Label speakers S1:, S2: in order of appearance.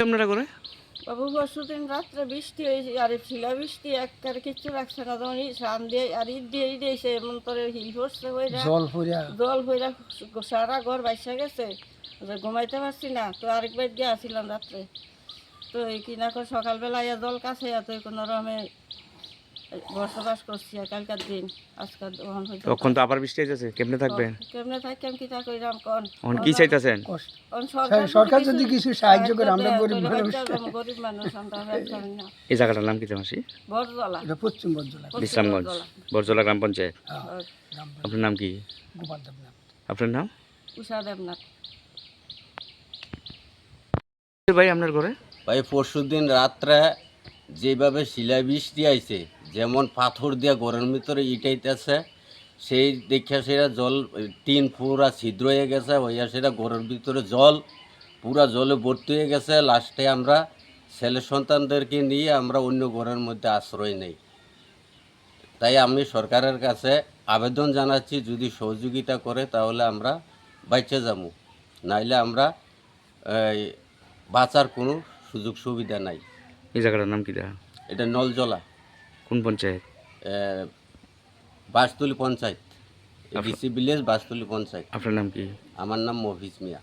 S1: আপনারা করে
S2: বাবু পরশুদিন রাত্রে বৃষ্টি হয়েছে আর শিলা বৃষ্টি একবারে কিচ্ছু রাখছে না তখন সান দিয়ে আর ঈদ দিয়েছে এমন করে হিল পড়ছে জল হইরা সারা ঘর বাইসা গেছে ঘুমাইতে পারছি না তো আরেকবার দিয়ে আসছিলাম রাত্রে তো এই কিনা করে সকালবেলা ইয়া জল কাছে তো কোনো রকমে বসবাস করছি আর কালকার দিন আজকাল
S1: তখন তো আবার বৃষ্টি হয়েছে কেমনে থাকবেন
S2: কেমনে থাকতাম কি তা কইরাম কোন
S1: কি চাইতেছেন
S3: সরকার যদি কিছু সাহায্য করে আমরা গরিব মানুষ
S2: গরিব মানুষ আমরা পারি না।
S1: এই জায়গাটার নাম কি জামাসি?
S2: বরজলা,
S3: এটা পশ্চিম বরজলা
S1: বিশ্রামগঞ্জ বরজলা গ্রাম পঞ্চায়েত।
S3: গ্রাম
S1: আপনার নাম কি?
S3: গোপাল দেবনাথ।
S1: আপনার নাম?
S2: উষা দেবনাথ।
S1: ভাই আপনার ঘরে
S4: ভাই পরশুদিন রাত্রে যেভাবে শিলাবৃষ্টি আইছে যেমন পাথর দিয়া ঘরের ভিতরে ইটাইতেছে সেই দেখে সেটা জল টিন পুরা ছিদ্র হয়ে গেছে হইয়া সেটা ঘরের ভিতরে জল পুরা জলে ভর্তি হয়ে গেছে। লাস্টে আমরা ছেলে সন্তানদেরকে নিয়ে আমরা অন্য ঘরের মধ্যে আশ্রয় নেই। তাই আমি সরকারের কাছে আবেদন জানাচ্ছি যদি সহযোগিতা করে তাহলে আমরা বাইচে যাবো, নাইলে আমরা বাঁচার কোনো সুযোগ সুবিধা নাই।
S1: এই জায়গাটার নাম কি?
S4: এটা নলজলা।
S1: কোন পঞ্চায়েত?
S4: Bastali panchayat, DC village Bastali panchayat.
S1: আপনার নাম কি?
S4: আমার নাম মফিজ মিয়া।